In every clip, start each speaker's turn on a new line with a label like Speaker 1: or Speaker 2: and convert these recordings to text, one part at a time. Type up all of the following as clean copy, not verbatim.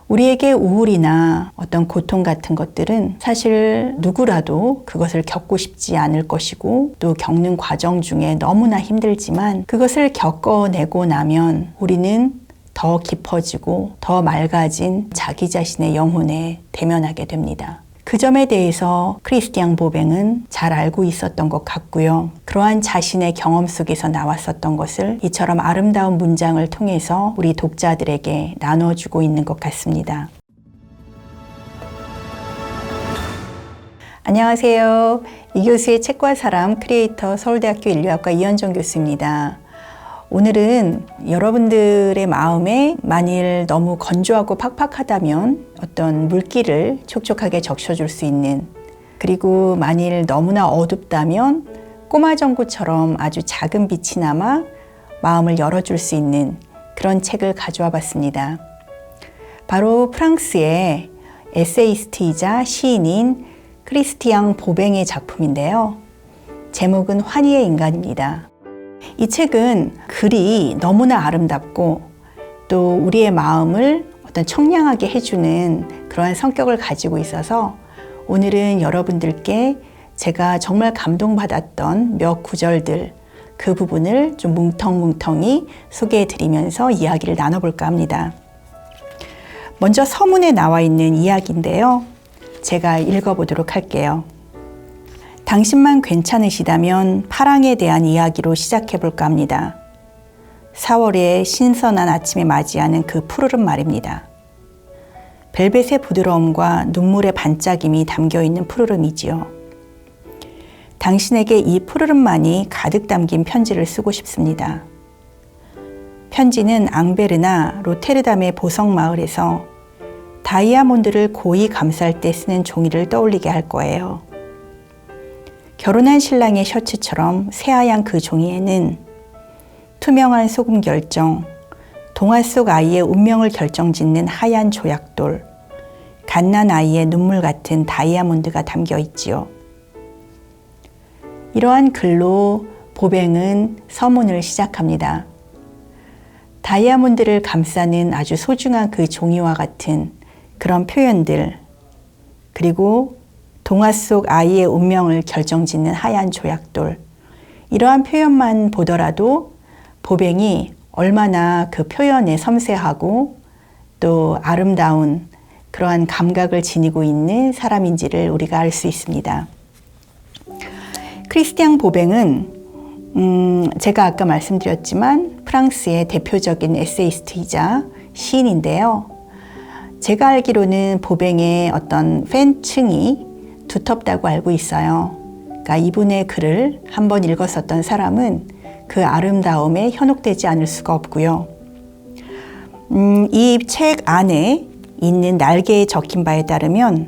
Speaker 1: 우리에게 우울이나 어떤 고통 같은 것들은 사실 누구라도 그것을 겪고 싶지 않을 것이고 또 겪는 과정 중에 너무나 힘들지만 그것을 겪어내고 나면 우리는 더 깊어지고 더 맑아진 자기 자신의 영혼에 대면하게 됩니다. 그 점에 대해서 크리스티앙 보뱅은 잘 알고 있었던 것 같고요. 그러한 자신의 경험 속에서 나왔었던 것을 이처럼 아름다운 문장을 통해서 우리 독자들에게 나눠주고 있는 것 같습니다. 안녕하세요. 이 교수의 책과 사람 크리에이터 서울대학교 인류학과 이현정 교수입니다. 오늘은 여러분들의 마음에 만일 너무 건조하고 팍팍하다면 어떤 물기를 촉촉하게 적셔줄 수 있는, 그리고 만일 너무나 어둡다면 꼬마전구처럼 아주 작은 빛이 남아 마음을 열어줄 수 있는 그런 책을 가져와 봤습니다. 바로 프랑스의 에세이스트이자 시인인 크리스티앙 보뱅의 작품인데요. 제목은 환희의 인간입니다. 이 책은 글이 너무나 아름답고 또 우리의 마음을 어떤 청량하게 해주는 그러한 성격을 가지고 있어서 오늘은 여러분들께 제가 정말 감동받았던 몇 구절들, 그 부분을 좀 뭉텅뭉텅이 소개해 드리면서 이야기를 나눠볼까 합니다. 먼저 서문에 나와 있는 이야기인데요. 제가 읽어보도록 할게요. 당신만 괜찮으시다면 파랑에 대한 이야기로 시작해볼까 합니다. 4월의 신선한 아침에 맞이하는 그 푸르른 말입니다. 벨벳의 부드러움과 눈물의 반짝임이 담겨있는 푸르름이지요. 당신에게 이 푸르름만이 가득 담긴 편지를 쓰고 싶습니다. 편지는 앙베르나 로테르담의 보석마을에서 다이아몬드를 고이 감쌀 때 쓰는 종이를 떠올리게 할 거예요. 결혼한 신랑의 셔츠처럼 새하얀 그 종이에는 투명한 소금 결정, 동화 속 아이의 운명을 결정짓는 하얀 조약돌, 갓난 아이의 눈물 같은 다이아몬드가 담겨 있지요. 이러한 글로 보뱅은 서문을 시작합니다. 다이아몬드를 감싸는 아주 소중한 그 종이와 같은 그런 표현들, 그리고 동화 속 아이의 운명을 결정짓는 하얀 조약돌, 이러한 표현만 보더라도 보뱅이 얼마나 그 표현에 섬세하고 또 아름다운 그러한 감각을 지니고 있는 사람인지를 우리가 알 수 있습니다. 크리스티앙 보뱅은 제가 아까 말씀드렸지만 프랑스의 대표적인 에세이스트이자 시인인데요. 제가 알기로는 보뱅의 어떤 팬층이 두텁다고 알고 있어요. 그러니까 이분의 글을 한번 읽었었던 사람은 그 아름다움에 현혹되지 않을 수가 없고요. 이 책 안에 있는 날개에 적힌 바에 따르면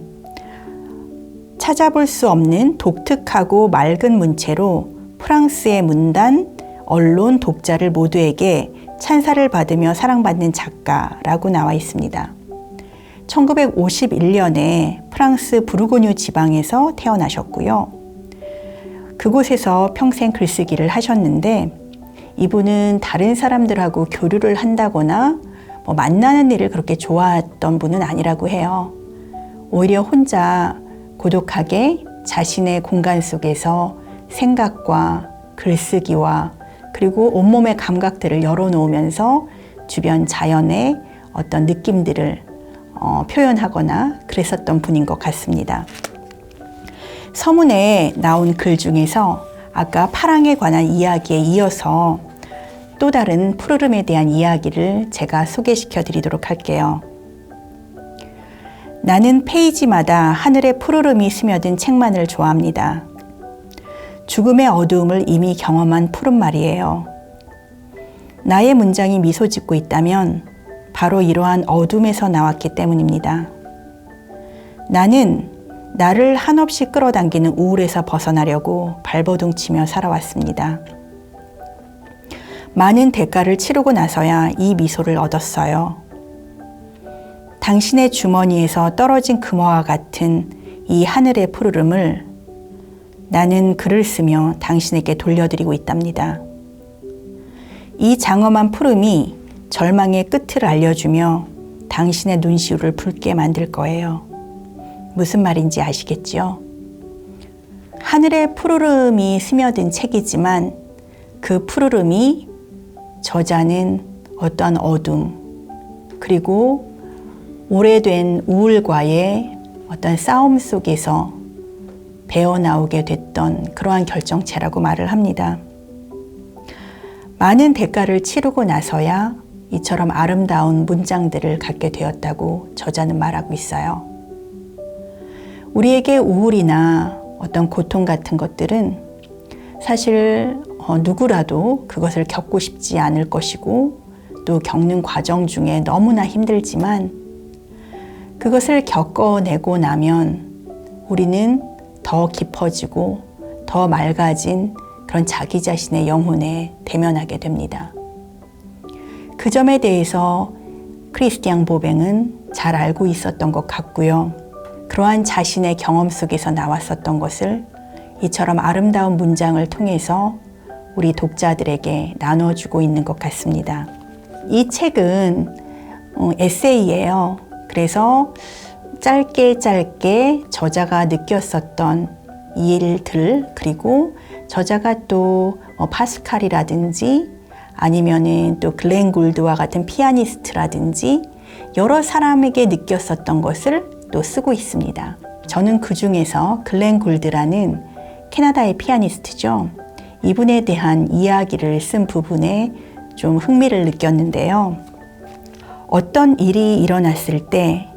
Speaker 1: 찾아볼 수 없는 독특하고 맑은 문체로 프랑스의 문단, 언론, 독자를 모두에게 찬사를 받으며 사랑받는 작가라고 나와 있습니다. 1951년에 프랑스 부르고뉴 지방에서 태어나셨고요. 그곳에서 평생 글쓰기를 하셨는데 이분은 다른 사람들하고 교류를 한다거나 만나는 일을 그렇게 좋아했던 분은 아니라고 해요. 오히려 혼자 고독하게 자신의 공간 속에서 생각과 글쓰기와 그리고 온몸의 감각들을 열어놓으면서 주변 자연의 어떤 느낌들을 표현하거나 그랬었던 분인 것 같습니다. 서문에 나온 글 중에서 아까 파랑에 관한 이야기에 이어서 또 다른 푸르름에 대한 이야기를 제가 소개시켜 드리도록 할게요. 나는 페이지마다 하늘의 푸르름이 스며든 책만을 좋아합니다. 죽음의 어두움을 이미 경험한 푸른 말이에요. 나의 문장이 미소 짓고 있다면 바로 이러한 어둠에서 나왔기 때문입니다. 나는 나를 한없이 끌어당기는 우울에서 벗어나려고 발버둥치며 살아왔습니다. 많은 대가를 치르고 나서야 이 미소를 얻었어요. 당신의 주머니에서 떨어진 금화와 같은 이 하늘의 푸르름을 나는 글을 쓰며 당신에게 돌려드리고 있답니다. 이 장엄한 푸름이 절망의 끝을 알려주며 당신의 눈시울을 붉게 만들 거예요. 무슨 말인지 아시겠죠? 하늘의 푸르름이 스며든 책이지만 그 푸르름이 저자는 어떠한 어둠, 그리고 오래된 우울과의 어떤 싸움 속에서 배어나오게 됐던 그러한 결정체라고 말을 합니다. 많은 대가를 치르고 나서야 이처럼 아름다운 문장들을 갖게 되었다고 저자는 말하고 있어요. 우리에게 우울이나 어떤 고통 같은 것들은 사실 누구라도 그것을 겪고 싶지 않을 것이고 또 겪는 과정 중에 너무나 힘들지만 그것을 겪어내고 나면 우리는 더 깊어지고 더 맑아진 그런 자기 자신의 영혼에 대면하게 됩니다. 그 점에 대해서 크리스티앙 보뱅은 잘 알고 있었던 것 같고요. 그러한 자신의 경험 속에서 나왔었던 것을 이처럼 아름다운 문장을 통해서 우리 독자들에게 나눠주고 있는 것 같습니다. 이 책은 에세이예요. 그래서 짧게 저자가 느꼈었던 일들, 그리고 저자가 또 파스칼이라든지 아니면은 또 글렌 굴드와 같은 피아니스트라든지 여러 사람에게 느꼈었던 것을 또 쓰고 있습니다. 저는 그 중에서 글렌 굴드라는 캐나다의 피아니스트죠. 이분에 대한 이야기를 쓴 부분에 좀 흥미를 느꼈는데요. 어떤 일이 일어났을 때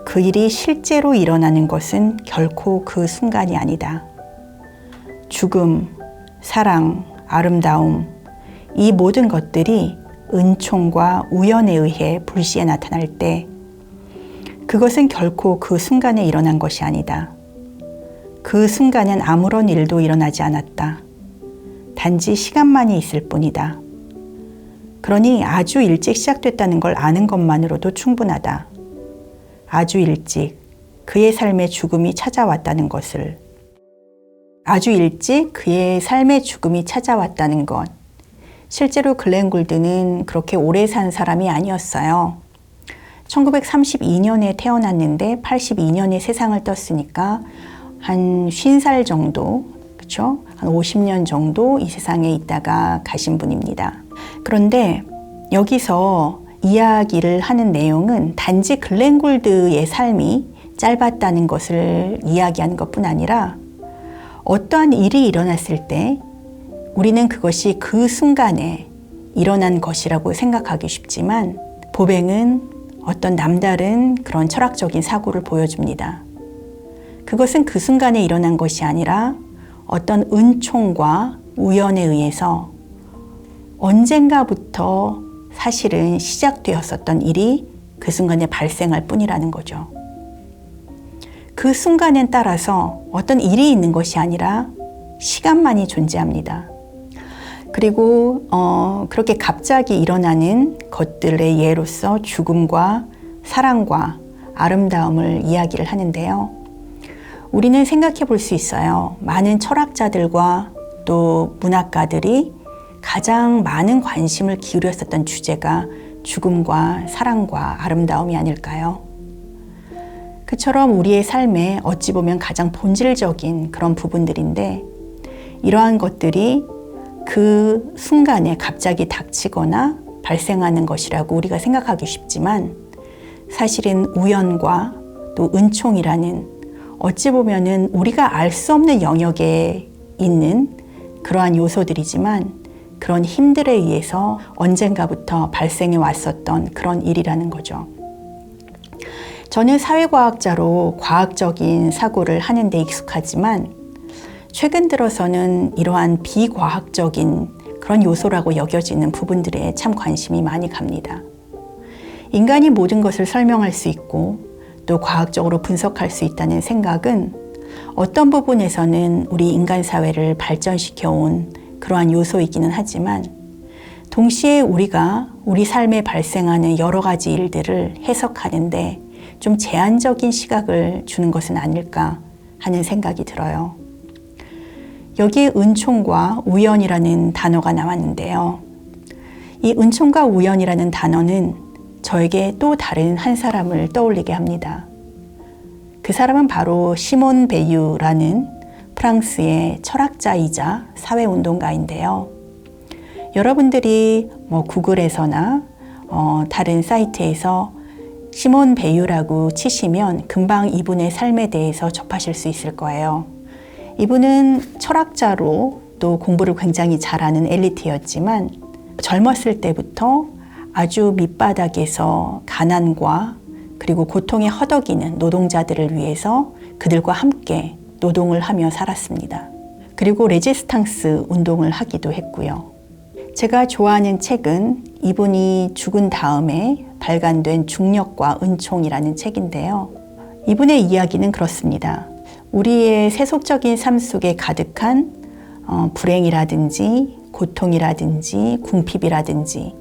Speaker 1: 그 일이 실제로 일어나는 것은 결코 그 순간이 아니다. 죽음, 사랑, 아름다움, 이 모든 것들이 은총과 우연에 의해 불시에 나타날 때 그것은 결코 그 순간에 일어난 것이 아니다. 그 순간엔 아무런 일도 일어나지 않았다. 단지 시간만이 있을 뿐이다. 그러니 아주 일찍 시작됐다는 걸 아는 것만으로도 충분하다. 아주 일찍 그의 삶의 죽음이 찾아왔다는 것을, 아주 일찍 그의 삶의 죽음이 찾아왔다는 것. 실제로 글렌 굴드는 그렇게 오래 산 사람이 아니었어요. 1932년에 태어났는데 82년에 세상을 떴으니까 한 50살 정도, 그렇죠? 한 50년 정도 이 세상에 있다가 가신 분입니다. 그런데 여기서 이야기를 하는 내용은 단지 글렌 굴드의 삶이 짧았다는 것을 이야기하는 것뿐 아니라 어떠한 일이 일어났을 때 우리는 그것이 그 순간에 일어난 것이라고 생각하기 쉽지만 보뱅은 어떤 남다른 그런 철학적인 사고를 보여줍니다. 그것은 그 순간에 일어난 것이 아니라 어떤 은총과 우연에 의해서 언젠가부터 사실은 시작되었었던 일이 그 순간에 발생할 뿐이라는 거죠. 그 순간에 따라서 어떤 일이 있는 것이 아니라 시간만이 존재합니다. 그리고 그렇게 갑자기 일어나는 것들의 예로서 죽음과 사랑과 아름다움을 이야기를 하는데요. 우리는 생각해 볼 수 있어요. 많은 철학자들과 또 문학가들이 가장 많은 관심을 기울였었던 주제가 죽음과 사랑과 아름다움이 아닐까요? 그처럼 우리의 삶에 어찌 보면 가장 본질적인 그런 부분들인데 이러한 것들이 그 순간에 갑자기 닥치거나 발생하는 것이라고 우리가 생각하기 쉽지만 사실은 우연과 또 은총이라는 어찌 보면은 우리가 알 수 없는 영역에 있는 그러한 요소들이지만 그런 힘들에 의해서 언젠가부터 발생해 왔었던 그런 일이라는 거죠. 저는 사회과학자로 과학적인 사고를 하는 데 익숙하지만 최근 들어서는 이러한 비과학적인 그런 요소라고 여겨지는 부분들에 참 관심이 많이 갑니다. 인간이 모든 것을 설명할 수 있고 또 과학적으로 분석할 수 있다는 생각은 어떤 부분에서는 우리 인간 사회를 발전시켜 온 그러한 요소이기는 하지만 동시에 우리가 우리 삶에 발생하는 여러 가지 일들을 해석하는데 좀 제한적인 시각을 주는 것은 아닐까 하는 생각이 들어요. 여기에 은총과 우연이라는 단어가 나왔는데요. 이 은총과 우연이라는 단어는 저에게 또 다른 한 사람을 떠올리게 합니다. 그 사람은 바로 시몬 베유라는 프랑스의 철학자이자 사회운동가인데요. 여러분들이 구글에서나 다른 사이트에서 시몬 베유라고 치시면 금방 이분의 삶에 대해서 접하실 수 있을 거예요. 이분은 철학자로 또 공부를 굉장히 잘하는 엘리트였지만 젊었을 때부터 아주 밑바닥에서 가난과 그리고 고통에 허덕이는 노동자들을 위해서 그들과 함께 노동을 하며 살았습니다. 그리고 레지스탕스 운동을 하기도 했고요. 제가 좋아하는 책은 이분이 죽은 다음에 발간된 중력과 은총이라는 책인데요. 이분의 이야기는 그렇습니다. 우리의 세속적인 삶 속에 가득한 불행이라든지 고통이라든지 궁핍이라든지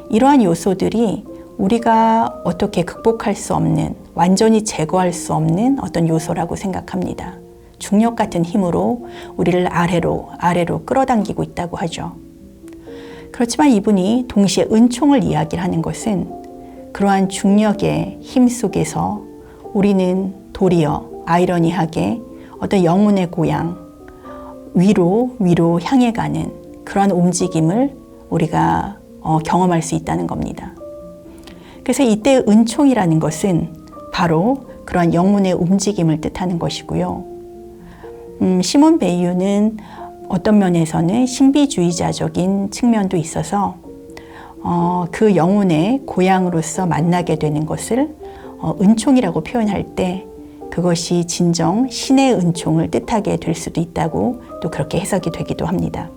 Speaker 1: 이러한 요소들이 우리가 어떻게 극복할 수 없는, 완전히 제거할 수 없는 어떤 요소라고 생각합니다. 중력 같은 힘으로 우리를 아래로 끌어당기고 있다고 하죠. 그렇지만 이분이 동시에 은총을 이야기를 하는 것은 그러한 중력의 힘 속에서 우리는 도리어 아이러니하게 어떤 영혼의 고향, 위로 향해 가는 그러한 움직임을 우리가 경험할 수 있다는 겁니다. 그래서 이때 은총이라는 것은 바로 그러한 영혼의 움직임을 뜻하는 것이고요. 시몬 베유는 어떤 면에서는 신비주의자적인 측면도 있어서 그 영혼의 고향으로서 만나게 되는 것을 은총이라고 표현할 때 그것이 진정 신의 은총을 뜻하게 될 수도 있다고 또 그렇게 해석이 되기도 합니다.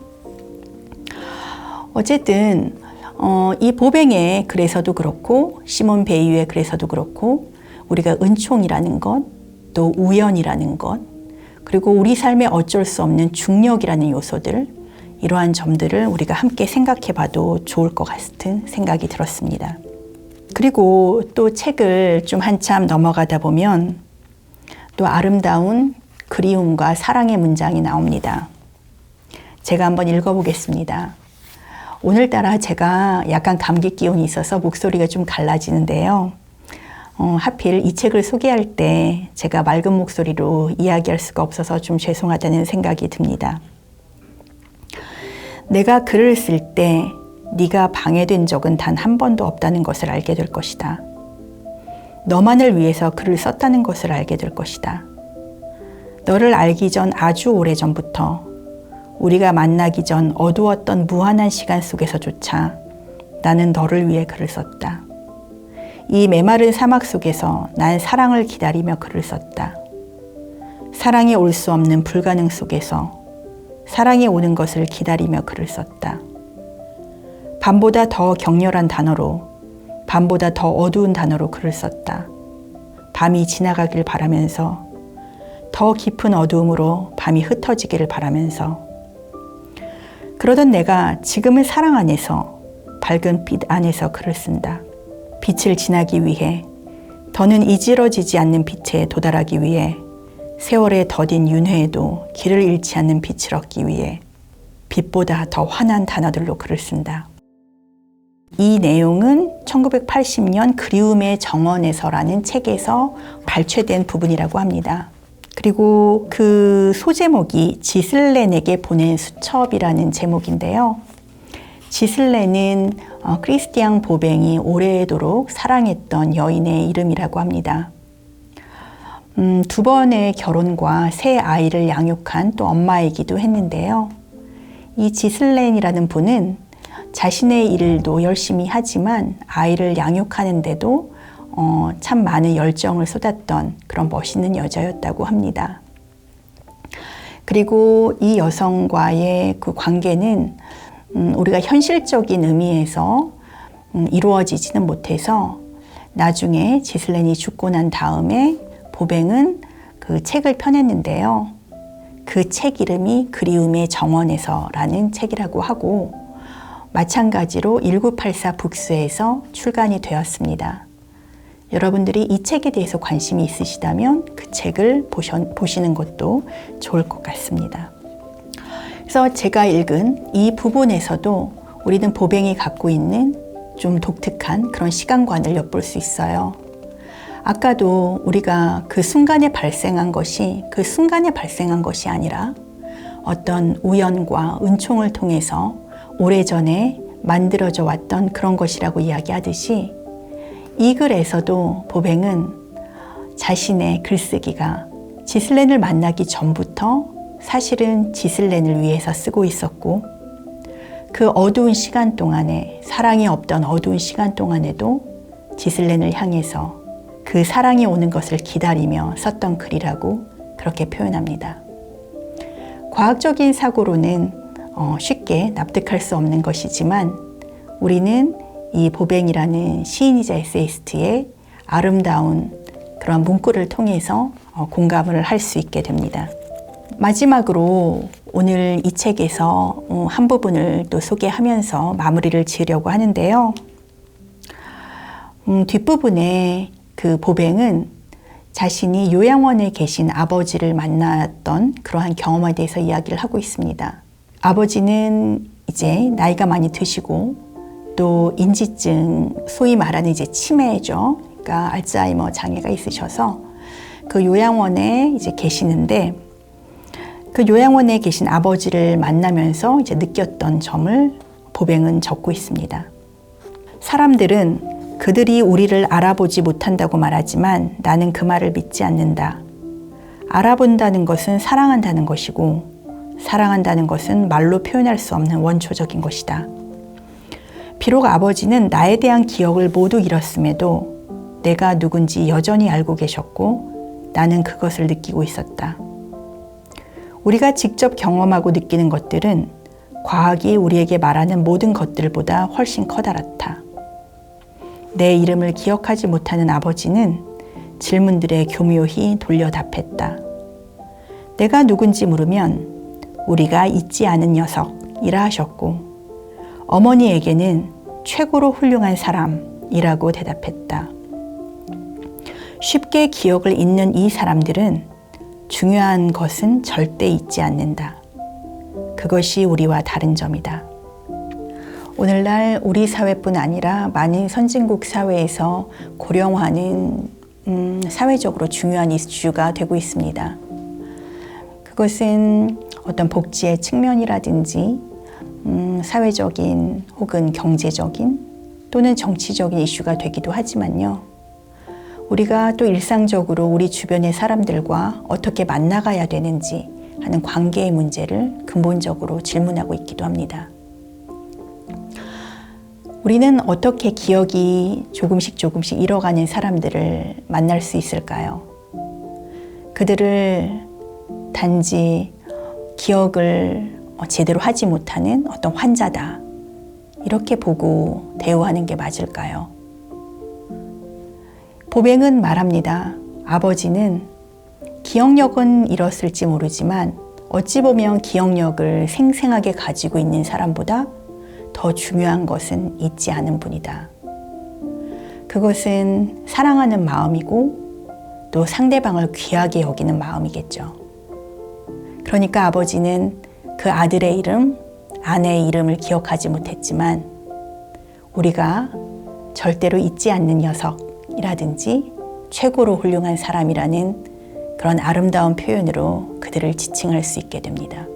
Speaker 1: 어쨌든 이 보뱅의 글에서도 그렇고 시몬 베유의 글에서도 그렇고 우리가 은총이라는 것, 또 우연이라는 것, 그리고 우리 삶에 어쩔 수 없는 중력이라는 요소들, 이러한 점들을 우리가 함께 생각해 봐도 좋을 것 같은 생각이 들었습니다. 그리고 또 책을 좀 한참 넘어가다 보면 또 아름다운 그리움과 사랑의 문장이 나옵니다. 제가 한번 읽어보겠습니다. 오늘따라 제가 약간 감기 기운이 있어서 목소리가 좀 갈라지는데요. 하필 이 책을 소개할 때 제가 맑은 목소리로 이야기할 수가 없어서 좀 죄송하다는 생각이 듭니다. 내가 글을 쓸 때 네가 방해된 적은 단 한 번도 없다는 것을 알게 될 것이다. 너만을 위해서 글을 썼다는 것을 알게 될 것이다. 너를 알기 전 아주 오래전부터 우리가 만나기 전 어두웠던 무한한 시간 속에서조차 나는 너를 위해 글을 썼다. 이 메마른 사막 속에서 난 사랑을 기다리며 글을 썼다. 사랑이 올 수 없는 불가능 속에서 사랑이 오는 것을 기다리며 글을 썼다. 밤보다 더 격렬한 단어로, 밤보다 더 어두운 단어로 글을 썼다. 밤이 지나가길 바라면서, 더 깊은 어두움으로 밤이 흩어지기를 바라면서. 그러던 내가 지금은 사랑 안에서, 밝은 빛 안에서 글을 쓴다. 빛을 지나기 위해, 더는 이지러지지 않는 빛에 도달하기 위해, 세월의 더딘 윤회에도 길을 잃지 않는 빛을 얻기 위해 빛보다 더 환한 단어들로 글을 쓴다. 이 내용은 1980년 그리움의 정원에서라는 책에서 발췌된 부분이라고 합니다. 그리고 그 소제목이 지슬렌에게 보낸 수첩이라는 제목인데요. 지슬렌은 크리스티앙 보뱅이 오래도록 사랑했던 여인의 이름이라고 합니다. 2번의 결혼과 세 아이를 양육한 또 엄마이기도 했는데요. 이 지슬렌이라는 분은 자신의 일도 열심히 하지만 아이를 양육하는데도 참 많은 열정을 쏟았던 그런 멋있는 여자였다고 합니다. 그리고 이 여성과의 그 관계는 우리가 현실적인 의미에서 이루어지지는 못해서 나중에 지슬렌이 죽고 난 다음에 보뱅은 그 책을 펴냈는데요. 그 책 이름이 그리움의 정원에서라는 책이라고 하고 마찬가지로 1984 북스에서 출간이 되었습니다. 여러분들이 이 책에 대해서 관심이 있으시다면 그 책을 보시는 것도 좋을 것 같습니다. 그래서 제가 읽은 이 부분에서도 우리는 보뱅이 갖고 있는 좀 독특한 그런 시간관을 엿볼 수 있어요. 아까도 우리가 그 순간에 발생한 것이 아니라 어떤 우연과 은총을 통해서 오래전에 만들어져 왔던 그런 것이라고 이야기하듯이 이 글에서도 보뱅은 자신의 글쓰기가 지슬렌을 만나기 전부터 사실은 지슬렌을 위해서 쓰고 있었고, 그 어두운 시간 동안에, 사랑이 없던 어두운 시간 동안에도 지슬렌을 향해서 그 사랑이 오는 것을 기다리며 썼던 글이라고 그렇게 표현합니다. 과학적인 사고로는 쉽게 납득할 수 없는 것이지만 우리는 이 보뱅이라는 시인이자 에세이스트의 아름다운 그런 문구를 통해서 공감을 할 수 있게 됩니다. 마지막으로 오늘 이 책에서 한 부분을 또 소개하면서 마무리를 지으려고 하는데요. 뒷부분에 그 보뱅은 자신이 요양원에 계신 아버지를 만났던 그러한 경험에 대해서 이야기를 하고 있습니다. 아버지는 이제 나이가 많이 드시고 또 인지증, 소위 말하는 이제 치매죠. 그러니까 알츠하이머 장애가 있으셔서 그 요양원에 이제 계시는데, 그 요양원에 계신 아버지를 만나면서 이제 느꼈던 점을 보뱅은 적고 있습니다. 사람들은 그들이 우리를 알아보지 못한다고 말하지만 나는 그 말을 믿지 않는다. 알아본다는 것은 사랑한다는 것이고, 사랑한다는 것은 말로 표현할 수 없는 원초적인 것이다. 비록 아버지는 나에 대한 기억을 모두 잃었음에도 내가 누군지 여전히 알고 계셨고 나는 그것을 느끼고 있었다. 우리가 직접 경험하고 느끼는 것들은 과학이 우리에게 말하는 모든 것들보다 훨씬 커다랗다. 내 이름을 기억하지 못하는 아버지는 질문들에 교묘히 돌려 답했다. 내가 누군지 물으면 우리가 잊지 않은 녀석이라 하셨고, 어머니에게는 최고로 훌륭한 사람이라고 대답했다. 쉽게 기억을 잊는 이 사람들은 중요한 것은 절대 잊지 않는다. 그것이 우리와 다른 점이다. 오늘날 우리 사회뿐 아니라 많은 선진국 사회에서 고령화는 사회적으로 중요한 이슈가 되고 있습니다. 그것은 어떤 복지의 측면이라든지 사회적인 혹은 경제적인 또는 정치적인 이슈가 되기도 하지만요. 우리가 또 일상적으로 우리 주변의 사람들과 어떻게 만나가야 되는지 하는 관계의 문제를 근본적으로 질문하고 있기도 합니다. 우리는 어떻게 기억이 조금씩 잃어가는 사람들을 만날 수 있을까요? 그들을 단지 기억을 제대로 하지 못하는 어떤 환자다, 이렇게 보고 대우하는 게 맞을까요? 보뱅은 말합니다. 아버지는 기억력은 잃었을지 모르지만 어찌 보면 기억력을 생생하게 가지고 있는 사람보다 더 중요한 것은 잊지 않은 분이다. 그것은 사랑하는 마음이고 또 상대방을 귀하게 여기는 마음이겠죠. 그러니까 아버지는 그 아들의 이름, 아내의 이름을 기억하지 못했지만 우리가 절대로 잊지 않는 녀석이라든지 최고로 훌륭한 사람이라는 그런 아름다운 표현으로 그들을 지칭할 수 있게 됩니다.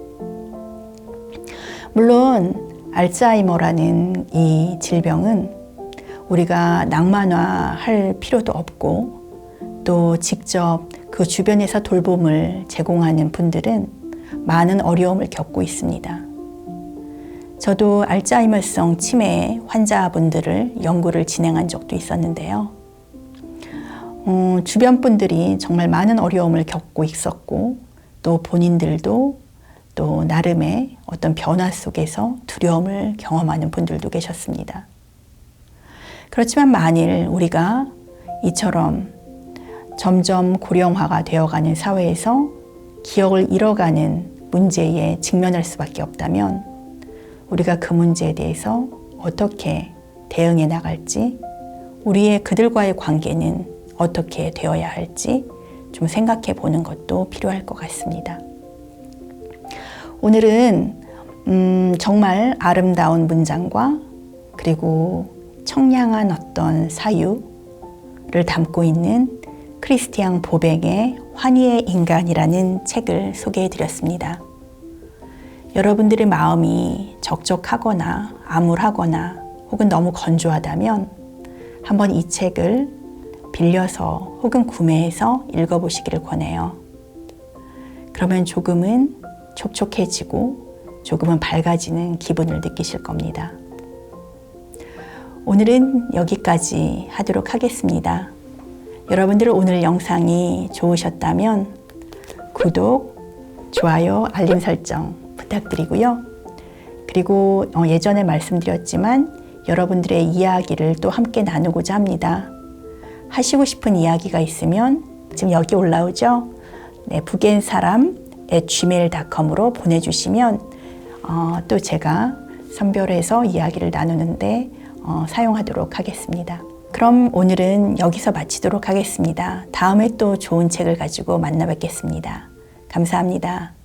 Speaker 1: 물론 알츠하이머라는 이 질병은 우리가 낭만화할 필요도 없고 또 직접 그 주변에서 돌봄을 제공하는 분들은 많은 어려움을 겪고 있습니다. 저도 알츠하이머성 치매 환자분들을 연구를 진행한 적도 있었는데요. 주변 분들이 정말 많은 어려움을 겪고 있었고 또 본인들도 또 나름의 어떤 변화 속에서 두려움을 경험하는 분들도 계셨습니다. 그렇지만 만일 우리가 이처럼 점점 고령화가 되어가는 사회에서 기억을 잃어가는 문제에 직면할 수밖에 없다면 우리가 그 문제에 대해서 어떻게 대응해 나갈지, 우리의 그들과의 관계는 어떻게 되어야 할지 좀 생각해 보는 것도 필요할 것 같습니다. 오늘은 정말 아름다운 문장과 그리고 청량한 어떤 사유를 담고 있는 크리스티앙 보뱅의 환희의 인간이라는 책을 소개해 드렸습니다. 여러분들의 마음이 적적하거나 암울하거나 혹은 너무 건조하다면 한번 이 책을 빌려서 혹은 구매해서 읽어보시기를 권해요. 그러면 조금은 촉촉해지고 조금은 밝아지는 기분을 느끼실 겁니다. 오늘은 여기까지 하도록 하겠습니다. 여러분들 오늘 영상이 좋으셨다면 구독, 좋아요, 알림 설정 부탁드리고요. 그리고 예전에 말씀드렸지만 여러분들의 이야기를 또 함께 나누고자 합니다. 하시고 싶은 이야기가 있으면 지금 여기 올라오죠? 네, 북엔사람@gmail.com으로 보내주시면 또 제가 선별해서 이야기를 나누는데 사용하도록 하겠습니다. 그럼 오늘은 여기서 마치도록 하겠습니다. 다음에 또 좋은 책을 가지고 만나 뵙겠습니다. 감사합니다.